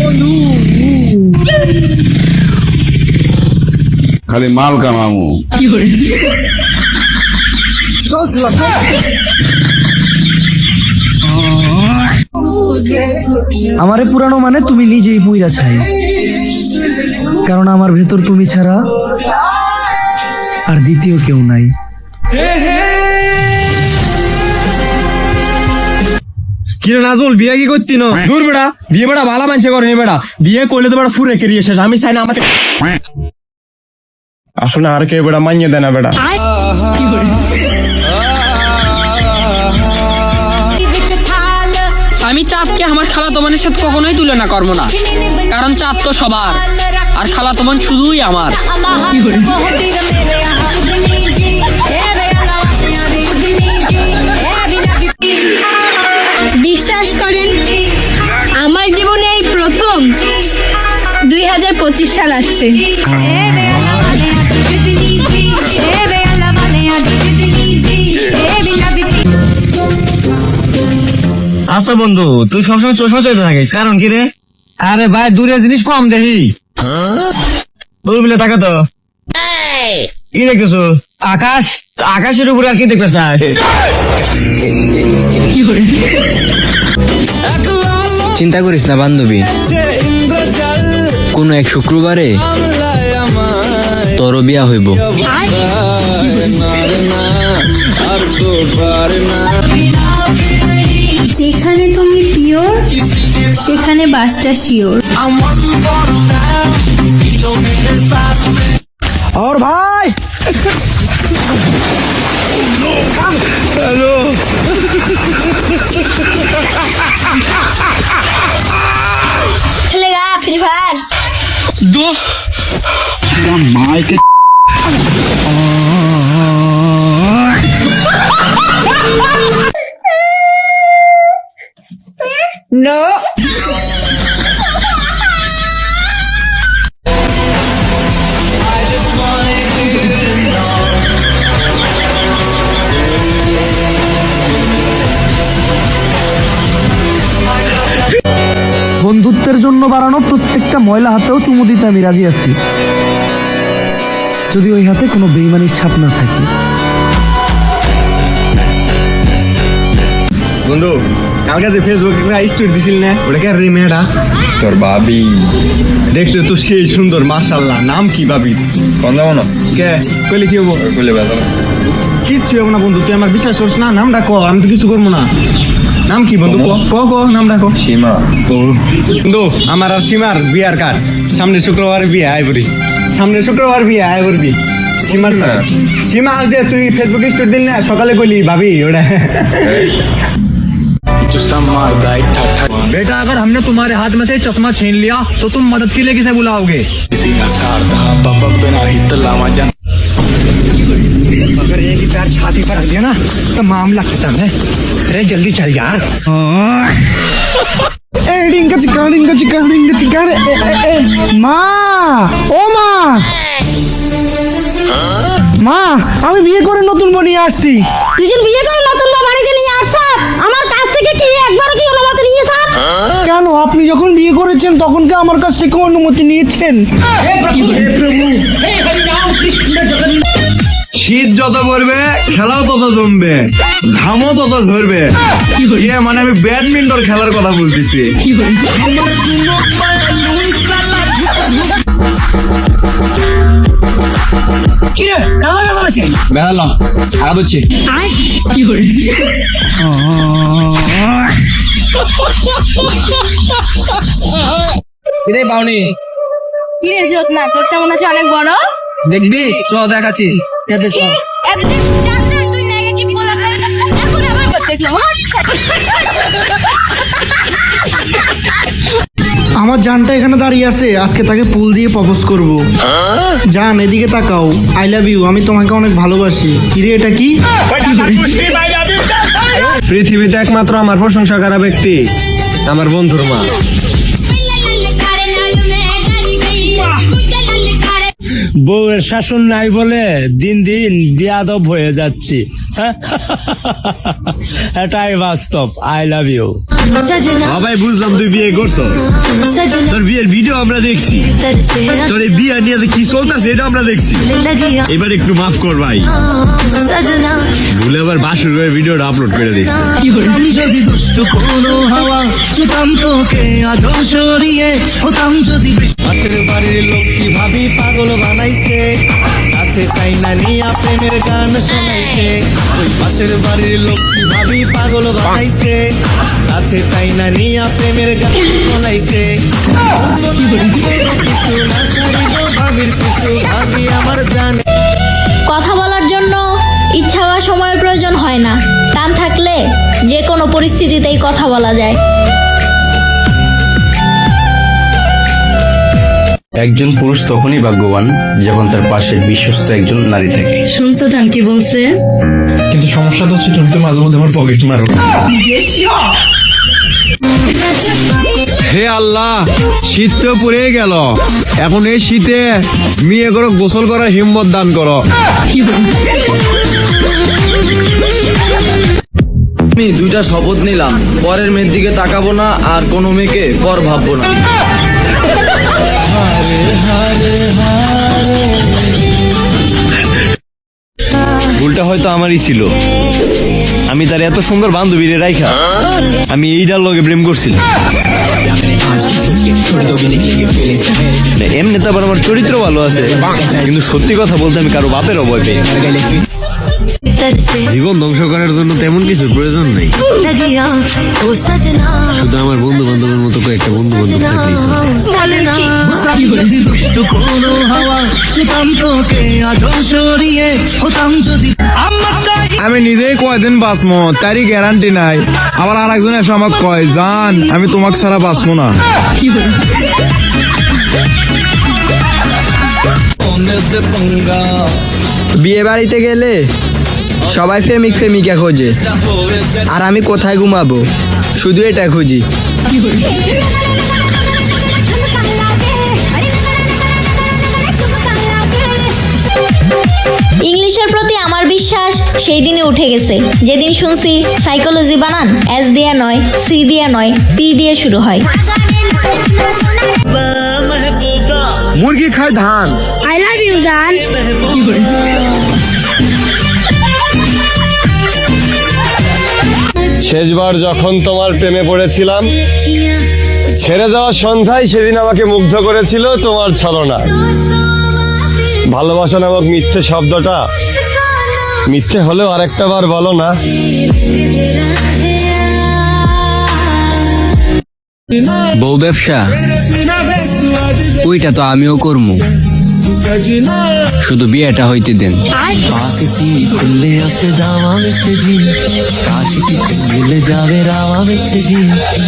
বন্ধু খালি মাল কামামু। চলছিলাম আমারে পুরানো মানে তুমি নিজেই পুইরা ছাই, কারণ আমার ভেতর তুমি ছাড়া আর দ্বিতীয় কেউ নাই। কিরে নাজমুল, বিয়ে কি করতি না? দূর বেড়া, বিয়ে বেড়া ভালো মানছে করে বেড়া, বিয়ে করলে তো বেড়া ফুরে কেরিয়ে শেষ। আমি চাই না আমাকে আসলে আর কেউ বেড়া মানিয়ে দেয় না বেড়া। আমি চাঁদকে আমার খালাতো বোনের সাথে কখনোই তুলনা করবো না, কারণ চাঁদ তো সবার আর খালাতো বোন শুধুই আমার। বিশ্বাস করেন, আমার জীবনে এই প্রথম 2025 সাল আসছে। আচ্ছা বন্ধু, তুই সবসময় চশমা চলতে থাকিস, কারণ কি রে? আরে ভাই, দূরে জিনিস কম দেখি। দূর মিলে টাকা তো কি দেখতেছো? আকাশ, আকাশের উপরে আর কি দেখতে চাস? চিন্তা করিস না বান্ধবী, কোন এক শুক্রবারে তোর বিয়া হইব। যেখানে তুমি পিওর, সেখানে বাসটা শিওর। और भाई खेलेगा फ्री फायर? दो বন্ধুত্বের জন্য বাড়ানো প্রত্যেকটা ময়লা হাতেও চুমু দিতে আমি রাজি আছি, যদি ওই হাতে কোনো বেইমানির ছাপ না থাকে। বন্ধু, কালকে যে ফেসবুকে স্টোরি দিছিল না, ওটা কে রে মেয়েটা? তোর ভাবি। দেখতে তো সেই সুন্দর, মাশাআল্লাহ। নাম কি ভাবি? কন্দমন। কে কইলে কি হবো? কইলে বেজাল কিচ্ছু হবো না বন্ধু, তুই আমার বিশ্বাস করিস না। নামটা ক, আমি তো কিছু করবো না। নাম কি বন্ধু? ক নামটা ক। সীমা। বন্ধু, আমার আর সীমার বিয়ার কার্ড। সামনে শুক্রবার বিয়ে, আয় বলি। সামনে শুক্রবার বিয়ে, আয় করবি। সীমার সীমা যে তুই ফেসবুকে স্টোরি দিল না, সকালে কইলি ভাবি ওটা। बेटा, अगर हमने तुम्हारे हाथ में से चश्मा छीन लिया तो तुम मदद के लिए किसे बुलाओगे? अगर एक ही पैर छाती पर रख दिया ना तो मामला खत्म है। अरे जल्दी चल यार। মা, ও মা, মা, আমি বিয়ে করে নতুন বউ নিয়ে আসছি। তুই যে বিয়ে করে নতুন বউ বাড়িতে নিয়ে আসছ, আমার কাছ থেকে কি একবার কি অনুমতি নিয়েছ? কেন, আপনি যখন বিয়ে করেছেন তখন কি আমার কাছ থেকে অনুমতি নিয়েছেন? শীত যত পড়বে, খেলাও তত জমবে, ঘামও তত ধরবে। ইয়ে মানে আমি ব্যাডমিন্টন খেলার কথা বলতেছি। বেড়ালাম আর হচ্ছে বাউনি কি রে জ্যোৎস্না, তোরটা মনে হচ্ছে অনেক বড়। দেখবি, চ দেখাচ্ছি। তুই নেগেটিভ বলা, এখন আবার দেখলাম। আমার জানটা এখানে দাঁড়িয়ে আছে, আজকে তাকে ফুল দিয়ে প্রপোজ করব। জান, এদিকে তাকাও। আই লাভ ইউ, আমি তোমাকে অনেক ভালোবাসি। কিরে, এটা কি? পৃথিবীতে একমাত্র আমার প্রশংসা করা ব্যক্তি আমার বন্ধুর মা। বউয়ের শাসন নাই বলে দিন দিন বিয়াদব হয়ে যাচ্ছি। এটাই বাস্তব। I love you. ভাই বুঝলাম তুই বিয়ে করছো, তোর বিয়ের ভিডিও আমরা দেখছি, তোর এই বিয়ে নিয়ে যে কি চলতেছে এটা আমরা দেখছি। এবার একটু মাফ কর ভাই, ভুলে আবার বাসুর হয়ে ভিডিওটা আপলোড করে দিচ্ছে। আমি যদি দুষ্ট কোনো হাওয়া ছুতাম তোকে আদর সরিয়ে, হতাম যদি পাশের বাড়ির লোক কি ভাবি পাগল বানাইছে, আছে তাই না নিয়া প্রেমের গান শোনাইছে। ওই পাশের বাড়ির লোক কি ভাবি পাগল বানাইছে, আছে তাই না নিয়া প্রেমের গান শোনাইছে। কিছু না ছাড়িব ভাবির কিছু, ভাবি আমার জানে। কথা বলার জন্য ইচ্ছা বা সময়ের প্রয়োজন হয় না, টান থাকলে যে কোনো পরিস্থিতিতেই কথা বলা যায়। একজন পুরুষ তখনই ভাগ্যবান যখন তার পাশে বিশ্বস্ত একজন নারী থাকে। শুনছো জান কি বলছে? কিন্তু সমস্যাটা হচ্ছে তুমি তো মাঝে মধ্যে আমার পকেট মারো। হে আল্লাহ, শীত তো পড়ে গেল, এখন এই শীতে মেয়ে করো গোসল করার হিম্মত দান করো। আমি 2টা শপথ নিলাম, পরের মেয়ের দিকে তাকাবো না আর কোনো মেয়েকে পর ভাববো না। ভুলটা হয়তো আমারই ছিল, আমি তার এত সুন্দর বান্ধবীরে রাইখা আমি এইটার লগে প্রেম করছিলাম। এমনি তো আবার আমার চরিত্র ভালো আছে, কিন্তু সত্যি কথা বলতে আমি কারো বাপের অভয় পেয়ে। জীবন ধ্বংস করার জন্য তেমন কিছু প্রয়োজন নেই, শুধু আমার বন্ধু বান্ধবের মতো কয়েকটা বন্ধু বান্ধব থাকলেই আমি যদি দুষ্ট কোনো হাওয়া ছুতাম তোকে আদর সরিয়ে, হতাম যদি আমি নিজেই কয়দিন বাঁচবো তারই গ্যারান্টি নাই, আবার আর একজন এসে আমাকে কয় জান আমি তোমাকে ছাড়া বাঁচবো না। বিয়ে বাড়িতে গেলে সবাই প্রেমিক প্রেমিকা খোঁজে, আর আমি কোথায় ঘুমাবো শুধু এটা খুঁজি। ইংলিশের প্রতি আমার বিশ্বাস সেই দিনে উঠে গেছে যেদিন শুনছি সাইকোলজি বানান এস দিয়ে নয়, সি দিয়ে নয়, পি দিয়ে শুরু হয়। মুরগি খায় ধান। আই লাভ ইউ জান। শেষবার যখন তোমার প্রেমে পড়েছিলাম, ছেড়ে যাওয়ার সন্ধ্যায় সেদিন আমাকে মুগ্ধ করেছিল তোমার ছলনা। ভালোবাসা নামক মিথ্যে শব্দটা মিথ্যে হলেও আরেকটা বার বলো না। বউ ব্যবসা ওইটা তো আমিও করবো, শুধু বিয়েটা হইতে দেন। ਕਾਸ਼ ਕਿਤੇ ਮਿਲ ਜਾਵੇ ਰਾਵਾਂ ਵਿੱਚ ਜੀ।